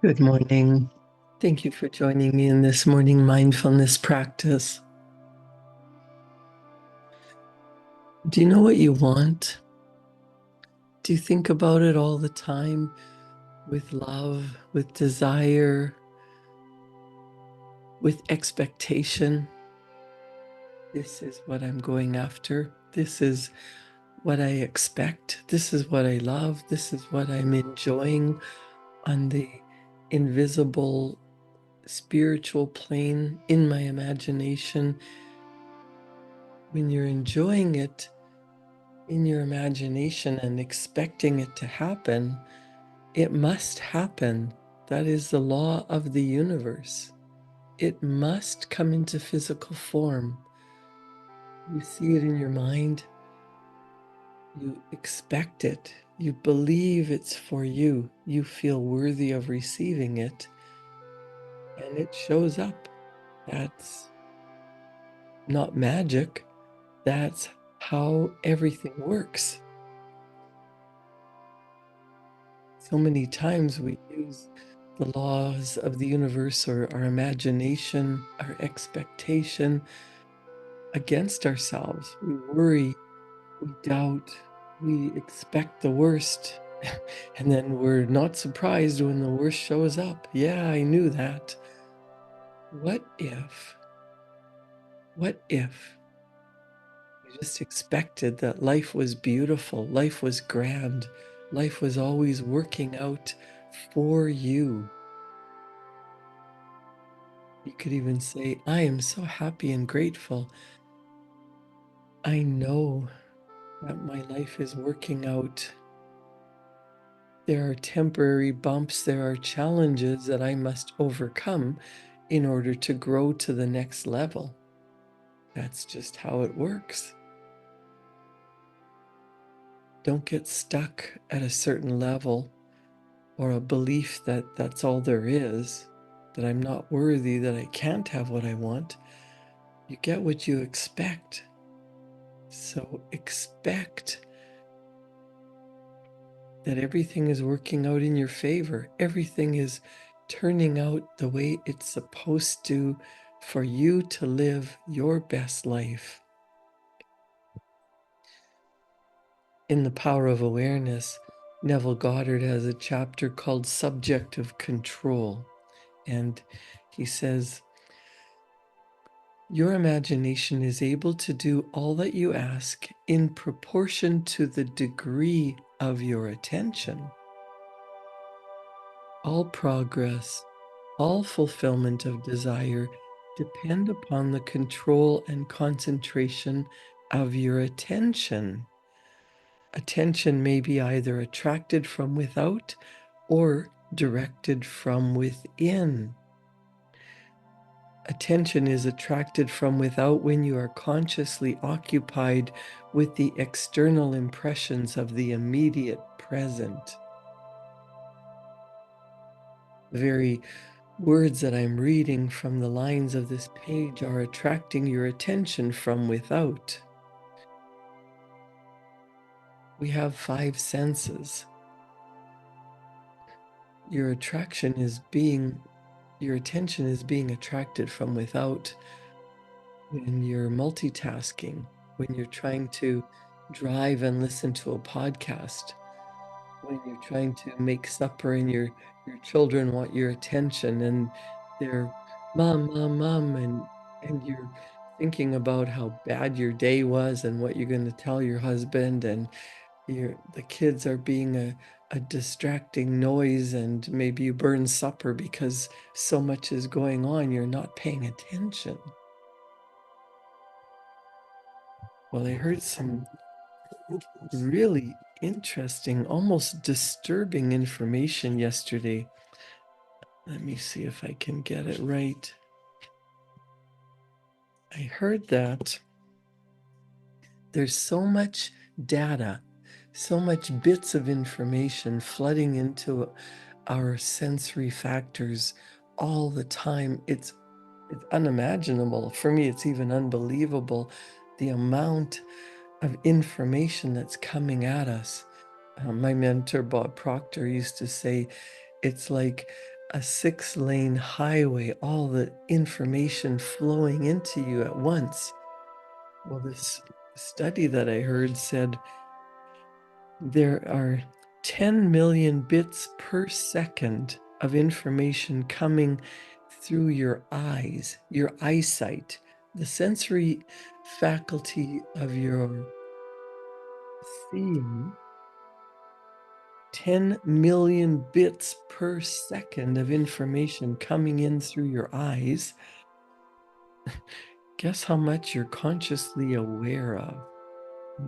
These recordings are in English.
Good morning. Thank you for joining me in this morning mindfulness practice. Do you know what you want? Do you think about it all the time with love, with desire, with expectation? This is what I'm going after. This is what I expect. This is what I love. This is what I'm enjoying on the invisible spiritual plane in my imagination. When you're enjoying it in your imagination and expecting it to happen, it must happen. That is the law of the universe. It must come into physical form. You see it in your mind. You expect it. You believe it's for you. You feel worthy of receiving it. And it shows up. That's not magic. That's how everything works. So many times we use the laws of the universe or our imagination, our expectation against ourselves. We worry, we doubt, we expect the worst, and then we're not surprised when the worst shows up. Yeah, I knew that. What if you just expected that life was beautiful, life was grand, life was always working out for you? You could even say, I am so happy and grateful. I know that my life is working out. There are temporary bumps, there are challenges that I must overcome in order to grow to the next level. That's just how it works. Don't get stuck at a certain level or a belief that that's all there is, that I'm not worthy, that I can't have what I want. You get what you expect. So expect that everything is working out in your favor. Everything is turning out the way it's supposed to for you to live your best life. In The Power of Awareness, Neville Goddard has a chapter called Subjective Control. And he says, your imagination is able to do all that you ask in proportion to the degree of your attention. All progress, all fulfillment of desire depend upon the control and concentration of your attention. Attention may be either attracted from without or directed from within. Attention is attracted from without when you are consciously occupied with the external impressions of the immediate present. The very words that I'm reading from the lines of this page are attracting your attention from without. We have 5 senses. Your attention is being attracted from without when you're multitasking, when you're trying to drive and listen to a podcast, when you're trying to make supper and your children want your attention and they're mom, and you're thinking about how bad your day was and what you're going to tell your husband, and the kids are being a distracting noise, and maybe you burn supper because so much is going on, you're not paying attention. Well, I heard some really interesting, almost disturbing information yesterday. Let me see if I can get it right. I heard that there's so much data, so much bits of information flooding into our sensory factors all the time. It's unimaginable. For me, it's even unbelievable the amount of information that's coming at us. My mentor, Bob Proctor, used to say, it's like a 6-lane highway, all the information flowing into you at once. Well, this study that I heard said there are 10 million bits per second of information coming through your eyes, your eyesight, the sensory faculty of your seeing. 10 million bits per second of information coming in through your eyes. Guess how much you're consciously aware of?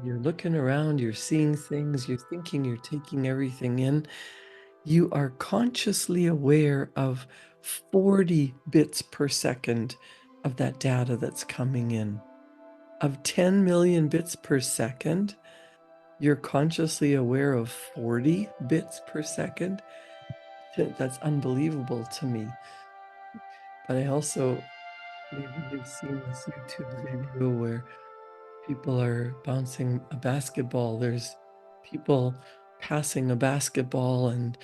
You're looking around, you're seeing things, you're thinking you're taking everything in. You are consciously aware of 40 bits per second of that data that's coming in. Of 10 million bits per second, you're consciously aware of 40 bits per second. That's unbelievable to me. But I also, maybe you've seen this YouTube video where people are bouncing a basketball. There's people passing a basketball, and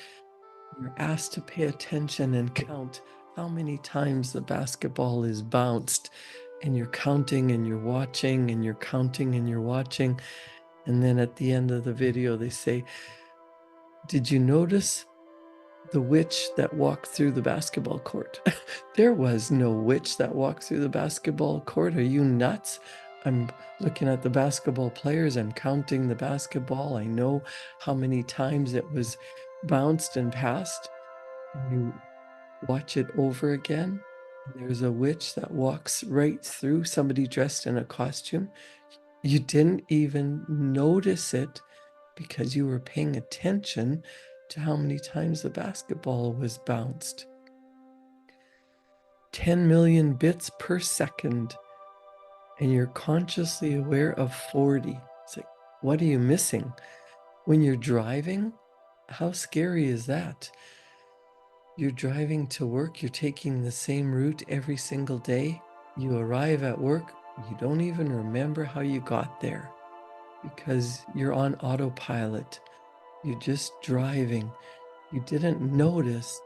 you're asked to pay attention and count how many times the basketball is bounced. And you're counting and you're watching and you're counting and you're watching. And then at the end of the video, they say, "Did you notice the witch that walked through the basketball court?" There was no witch that walked through the basketball court. Are you nuts? I'm looking at the basketball players. I'm counting the basketball. I know how many times it was bounced and passed. And you watch it over again. There's a witch that walks right through, somebody dressed in a costume. You didn't even notice it because you were paying attention to how many times the basketball was bounced. 10 million bits per second, and you're consciously aware of 40. It's like, what are you missing? When you're driving, how scary is that? You're driving to work, you're taking the same route every single day. You arrive at work, you don't even remember how you got there because you're on autopilot. You're just driving. You didn't notice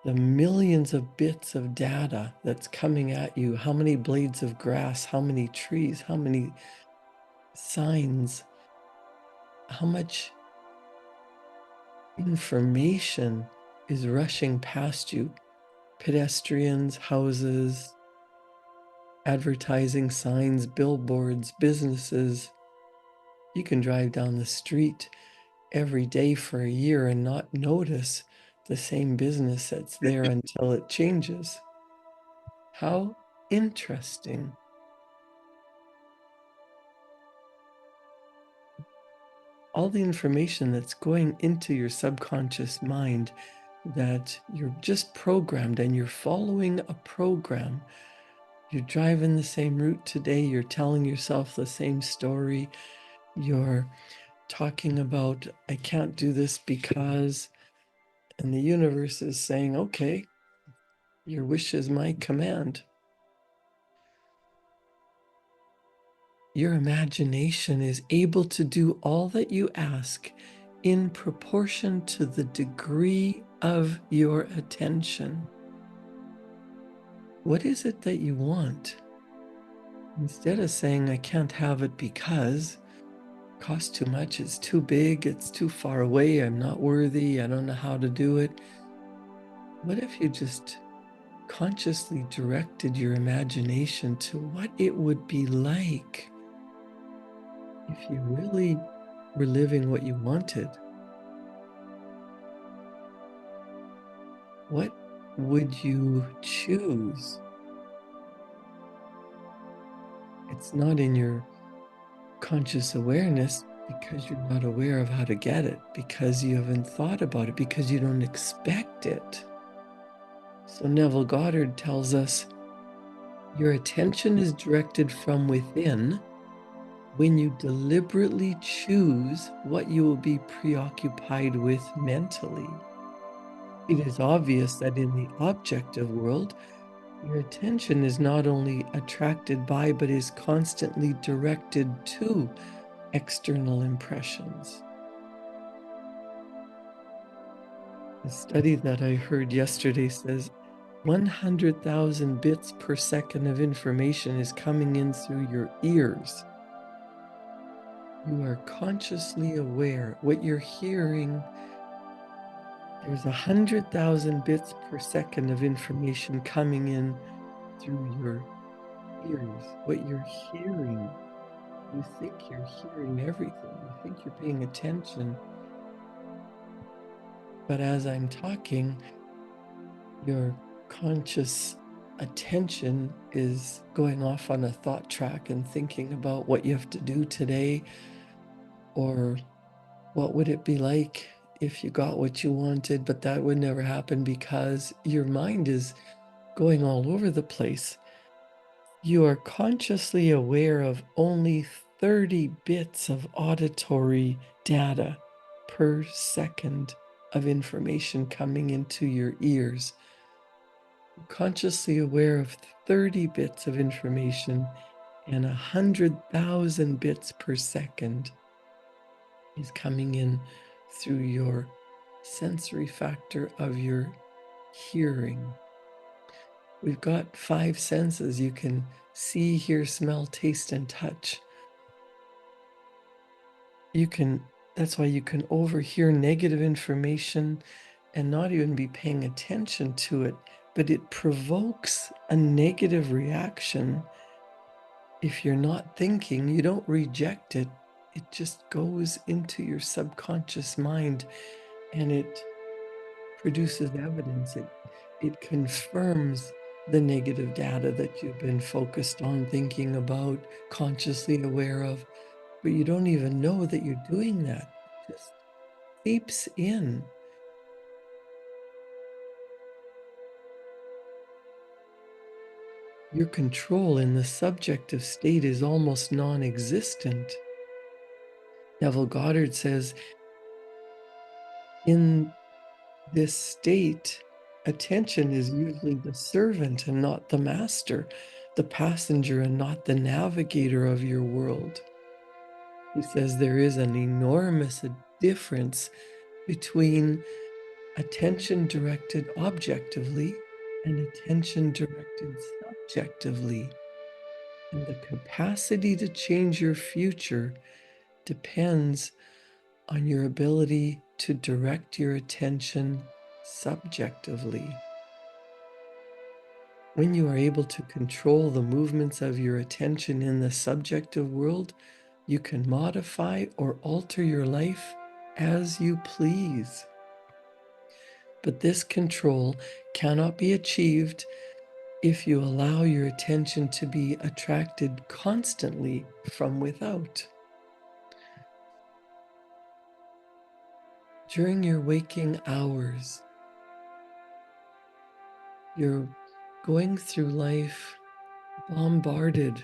the millions of bits of data that's coming at you. How many blades of grass, how many trees, how many signs, how much information is rushing past you. Pedestrians, houses, advertising signs, billboards, businesses. You can drive down the street every day for a year and not notice the same business that's there until it changes. How interesting. All the information that's going into your subconscious mind, that you're just programmed and you're following a program. You're driving the same route today. You're telling yourself the same story. You're talking about, I can't do this because, and the universe is saying, okay, your wish is my command. Your imagination is able to do all that you ask in proportion to the degree of your attention. What is it that you want? Instead of saying, I can't have it because it costs too much, it's too big, it's too far away, I'm not worthy, I don't know how to do it. What if you just consciously directed your imagination to what it would be like if you really were living what you wanted? What would you choose? It's not in your conscious awareness because you're not aware of how to get it, because you haven't thought about it, because you don't expect it. So Neville Goddard tells us, your attention is directed from within when you deliberately choose what you will be preoccupied with mentally. It is obvious that in the objective world, your attention is not only attracted by, but is constantly directed to external impressions. The study that I heard yesterday says 100,000 bits per second of information is coming in through your ears. You are consciously aware what you're hearing. There's 100,000 bits per second of information coming in through your ears. What you're hearing, you think you're hearing everything. You think you're paying attention. But as I'm talking, your conscious attention is going off on a thought track and thinking about what you have to do today, or what would it be like if you got what you wanted, but that would never happen because your mind is going all over the place. You are consciously aware of only 30 bits of auditory data per second of information coming into your ears. Consciously aware of 30 bits of information, and 100,000 bits per second is coming in through your sensory factor of your hearing. We've got 5 senses. You can see, hear, smell, taste, and touch. That's why you can overhear negative information and not even be paying attention to it, but it provokes a negative reaction. If you're not thinking, you don't reject it. It just goes into your subconscious mind and it produces evidence. It confirms the negative data that you've been focused on, thinking about, consciously aware of, but you don't even know that you're doing that. It just seeps in. Your control in the subjective state is almost non-existent. Neville Goddard says, in this state, attention is usually the servant and not the master, the passenger and not the navigator of your world. He says there is an enormous difference between attention directed objectively and attention directed subjectively. And the capacity to change your future depends on your ability to direct your attention subjectively. When you are able to control the movements of your attention in the subjective world, you can modify or alter your life as you please. But this control cannot be achieved if you allow your attention to be attracted constantly from without. During your waking hours, you're going through life bombarded,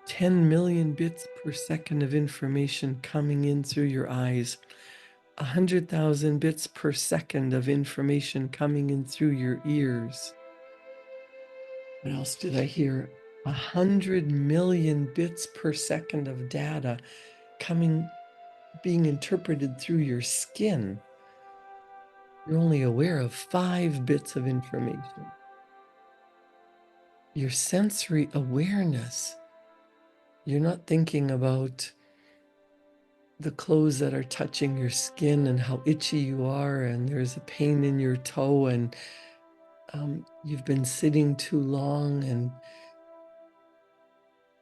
10 million bits per second of information coming in through your eyes, 100,000 bits per second of information coming in through your ears. What else did I hear? 100 million bits per second of data being interpreted through your skin. You're only aware of 5 bits of information. Your sensory awareness, you're not thinking about the clothes that are touching your skin and how itchy you are, and there's a pain in your toe, and you've been sitting too long, and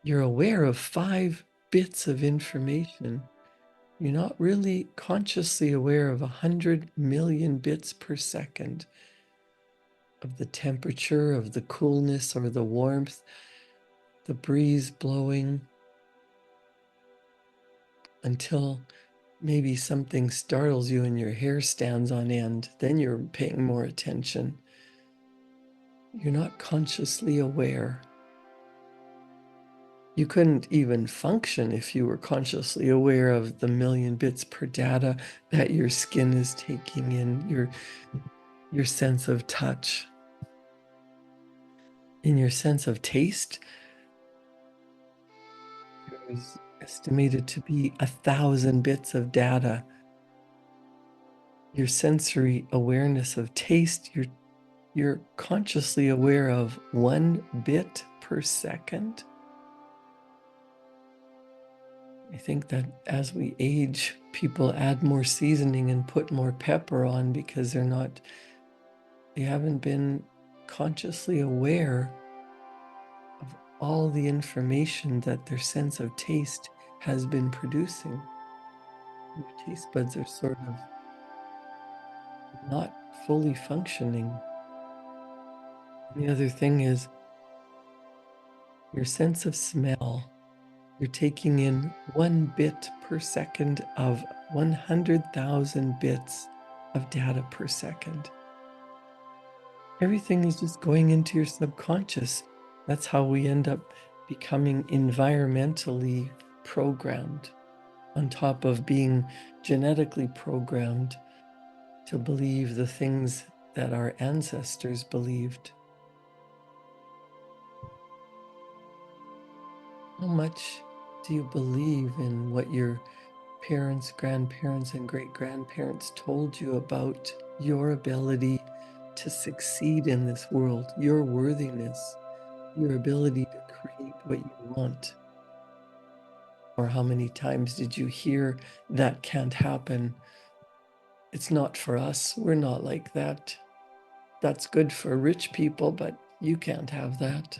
you're aware of 5 bits of information. You're not really consciously aware of 100 million bits per second of the temperature, of the coolness or the warmth, the breeze blowing, until maybe something startles you and your hair stands on end. Then you're paying more attention. You're not consciously aware. You couldn't even function if you were consciously aware of the million bits per data that your skin is taking in, your sense of touch. In your sense of taste, there is estimated to be 1,000 bits of data your sensory awareness of taste, you're consciously aware of 1 bit per second. I think that as we age, people add more seasoning and put more pepper on because they haven't been consciously aware of all the information that their sense of taste has been producing. Your taste buds are sort of not fully functioning. The other thing is your sense of smell. You're taking in 1 bit per second of 100,000 bits of data per second. Everything is just going into your subconscious. That's how we end up becoming environmentally programmed, on top of being genetically programmed to believe the things that our ancestors believed. How much do you believe in what your parents, grandparents, and great-grandparents told you about your ability to succeed in this world, your worthiness, your ability to create what you want? Or how many times did you hear that can't happen? It's not for us. We're not like that. That's good for rich people, but you can't have that.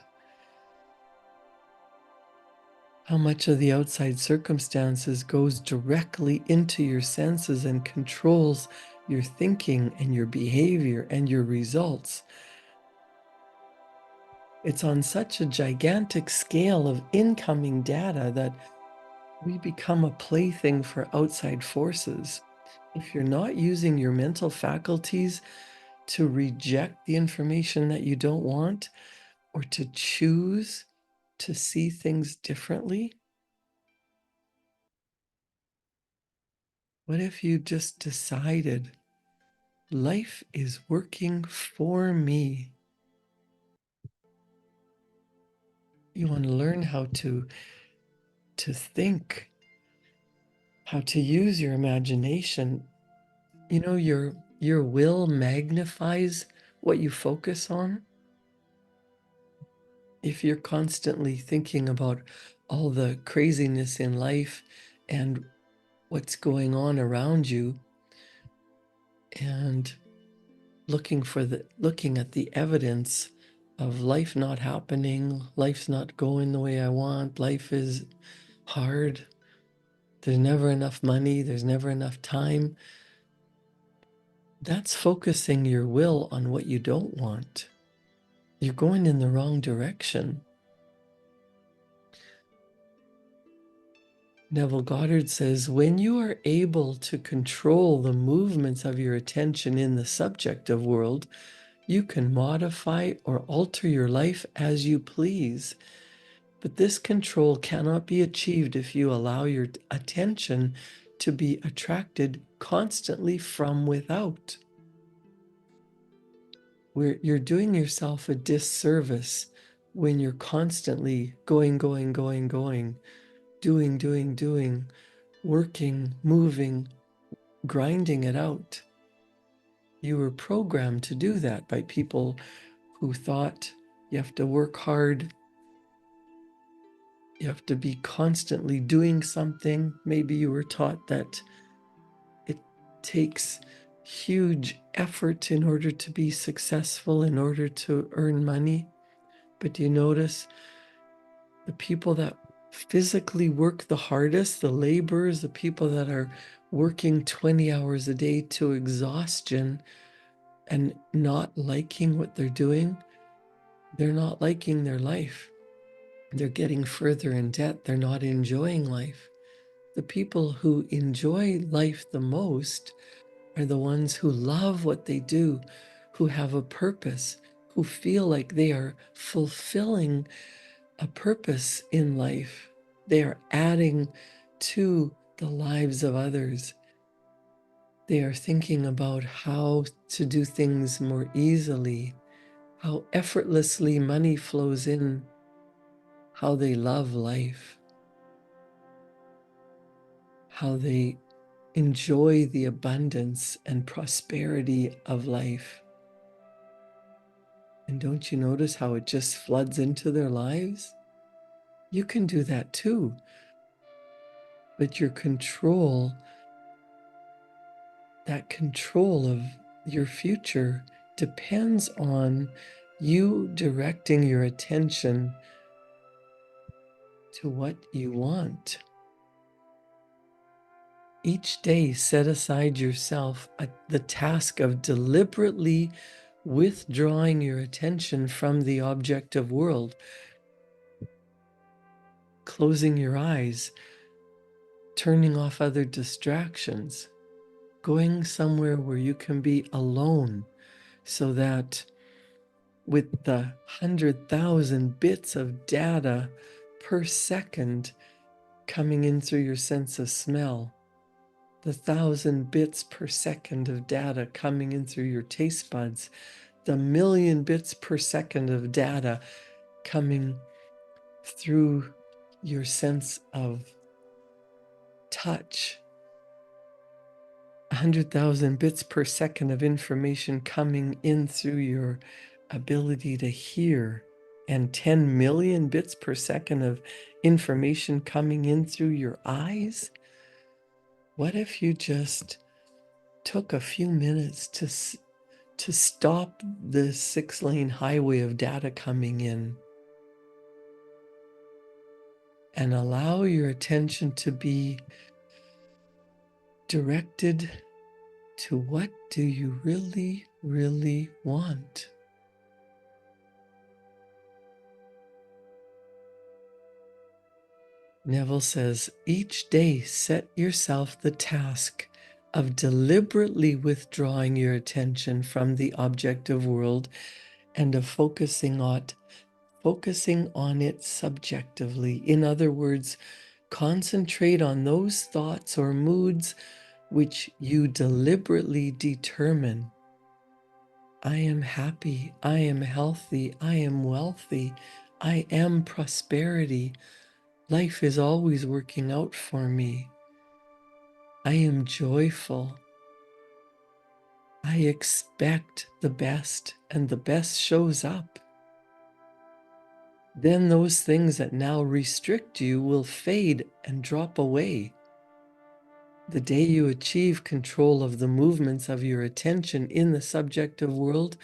How much of the outside circumstances goes directly into your senses and controls your thinking and your behavior and your results? It's on such a gigantic scale of incoming data that we become a plaything for outside forces. If you're not using your mental faculties to reject the information that you don't want, or to choose to see things differently, what if you just decided life is working for me? You want to learn how to think, how to use your imagination. You know, your will magnifies what you focus on. If you're constantly thinking about all the craziness in life and what's going on around you, and looking at the evidence of life not happening, life's not going the way I want, life is hard, there's never enough money, there's never enough time, that's focusing your will on what you don't want. You're going in the wrong direction. Neville Goddard says, when you are able to control the movements of your attention in the subjective world, you can modify or alter your life as you please. But this control cannot be achieved if you allow your attention to be attracted constantly from without. You're doing yourself a disservice when you're constantly going, doing, working, moving, grinding it out. You were programmed to do that by people who thought you have to work hard, you have to be constantly doing something. Maybe you were taught that it takes huge effort in order to be successful, in order to earn money. But do you notice the people that physically work the hardest, the laborers, the people that are working 20 hours a day to exhaustion and not liking what they're doing? They're not liking their life. They're getting further in debt. They're not enjoying life. The people who enjoy life the most are the ones who love what they do, who have a purpose, who feel like they are fulfilling a purpose in life. They are adding to the lives of others. They are thinking about how to do things more easily, how effortlessly money flows in, how they love life, how they enjoy the abundance and prosperity of life. And don't you notice how it just floods into their lives? You can do that too. But your control, that control of your future, depends on you directing your attention to what you want. Each day, set aside yourself the task of deliberately withdrawing your attention from the objective world, closing your eyes, turning off other distractions, going somewhere where you can be alone, so that with the 100,000 bits of data per second coming in through your sense of smell, the 1,000 bits per second of data coming in through your taste buds, the 1,000,000 bits per second of data coming through your sense of touch, 100,000 bits per second of information coming in through your ability to hear, and 10 million bits per second of information coming in through your eyes. What if you just took a few minutes to stop the 6-lane highway of data coming in and allow your attention to be directed to what do you really, really want? Neville says, each day set yourself the task of deliberately withdrawing your attention from the objective world and of focusing on it subjectively. In other words, concentrate on those thoughts or moods which you deliberately determine. I am happy, I am healthy, I am wealthy, I am prosperity. Life is always working out for me. I am joyful. I expect the best, and the best shows up. Then those things that now restrict you will fade and drop away. The day you achieve control of the movements of your attention in the subjective world,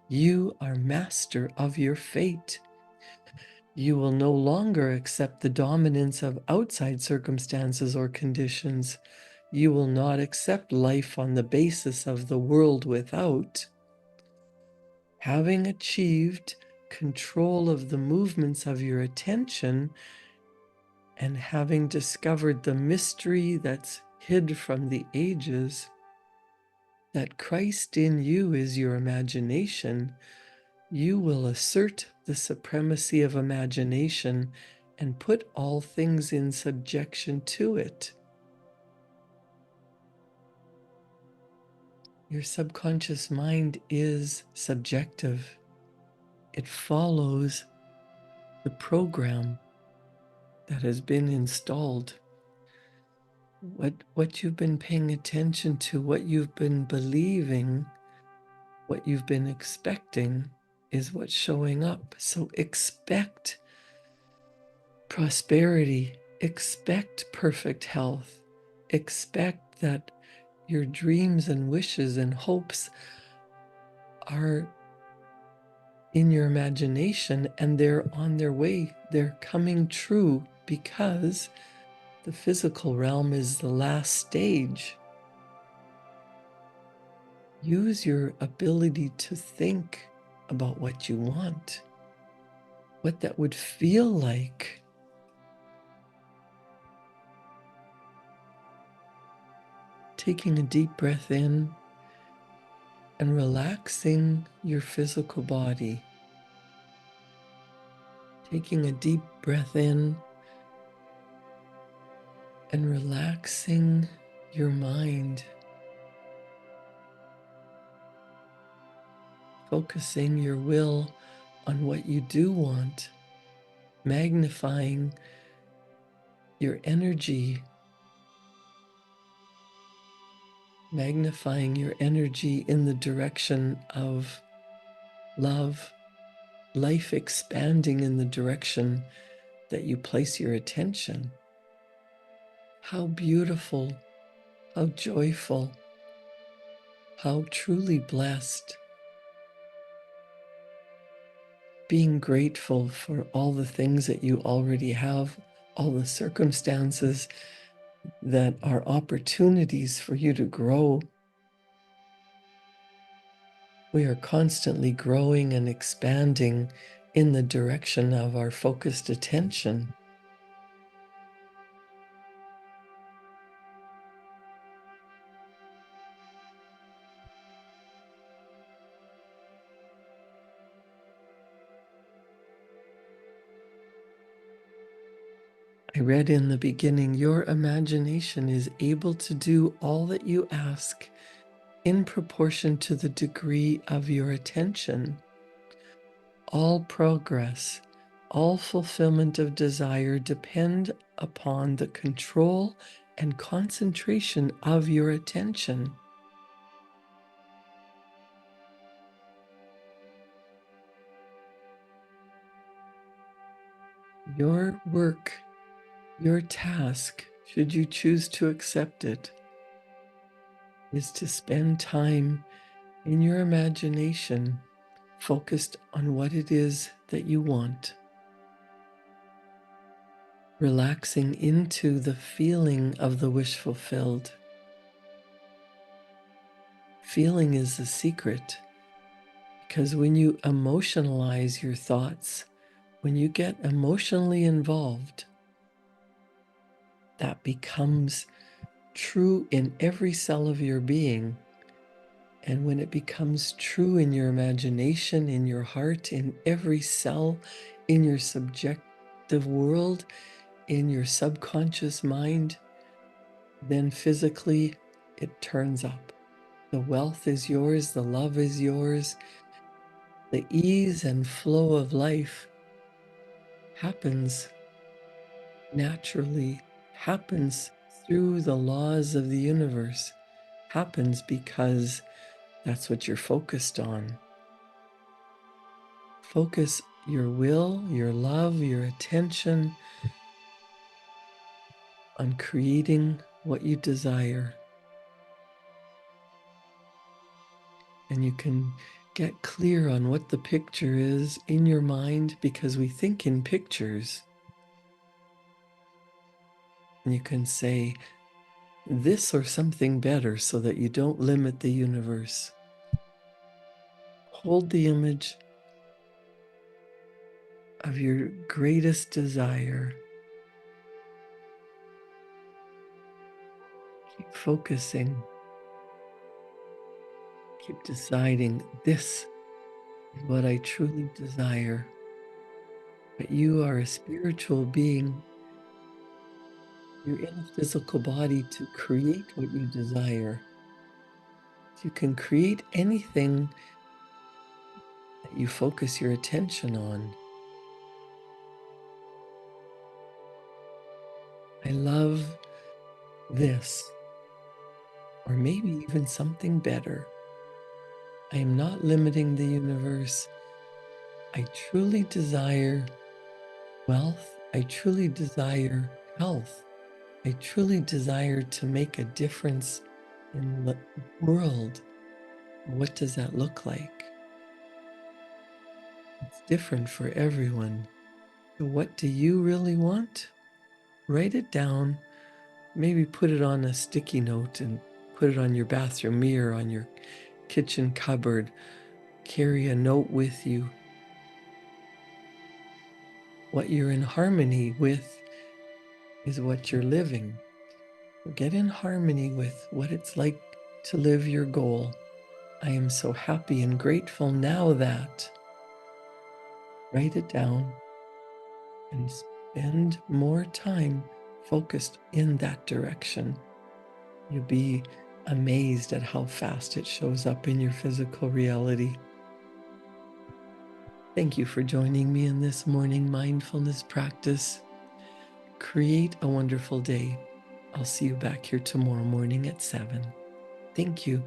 you are master of your fate. You will no longer accept the dominance of outside circumstances or conditions. You will not accept life on the basis of the world without. Having achieved control of the movements of your attention and having discovered the mystery that's hid from the ages, that Christ in you is your imagination, you will assert the supremacy of imagination and put all things in subjection to it. Your subconscious mind is subjective. It follows the program that has been installed. What you've been paying attention to, what you've been believing, what you've been expecting is what's showing up. So expect prosperity, expect perfect health, expect that your dreams and wishes and hopes are in your imagination and they're on their way. They're coming true because the physical realm is the last stage. Use your ability to think about what you want, what that would feel like. Taking a deep breath in and relaxing your physical body. Taking a deep breath in and relaxing your mind. Focusing your will on what you do want. Magnifying your energy magnifying your energy in the direction of love, life expanding in the direction that you place your attention. How beautiful, how joyful, how truly blessed. Being grateful for all the things that you already have, all the circumstances that are opportunities for you to grow. We are constantly growing and expanding in the direction of our focused attention. I read in the beginning, your imagination is able to do all that you ask in proportion to the degree of your attention. All progress, all fulfillment of desire depend upon the control and concentration of your attention. Your work, your task, should you choose to accept it, is to spend time in your imagination focused on what it is that you want, relaxing into the feeling of the wish fulfilled. Feeling is the secret, because when you emotionalize your thoughts, when you get emotionally involved, that becomes true in every cell of your being. And when it becomes true in your imagination, in your heart, in every cell, in your subjective world, in your subconscious mind, then physically it turns up. The wealth is yours, the love is yours, the ease and flow of life happens naturally, happens through the laws of the universe, happens because that's what you're focused on. Focus your will, your love, your attention on creating what you desire. And you can get clear on what the picture is in your mind, because we think in pictures. And you can say this or something better so that you don't limit the universe. Hold the image of your greatest desire. Keep focusing. Keep deciding, this is what I truly desire. But you are a spiritual being. You're in a physical body to create what you desire. You can create anything that you focus your attention on. I love this, or maybe even something better. I am not limiting the universe. I truly desire wealth. I truly desire health. I truly desire to make a difference in the world. What does that look like? It's different for everyone. So what do you really want? Write it down. Maybe put it on a sticky note and put it on your bathroom mirror, on your kitchen cupboard. Carry a note with you. What you're in harmony with is what you're living. Get in harmony with what it's like to live your goal. I am so happy and grateful now that. Write it down and spend more time focused in that direction. You'll be amazed at how fast it shows up in your physical reality. Thank you for joining me in this morning mindfulness practice. Create a wonderful day. I'll see you back here tomorrow morning at 7. Thank you.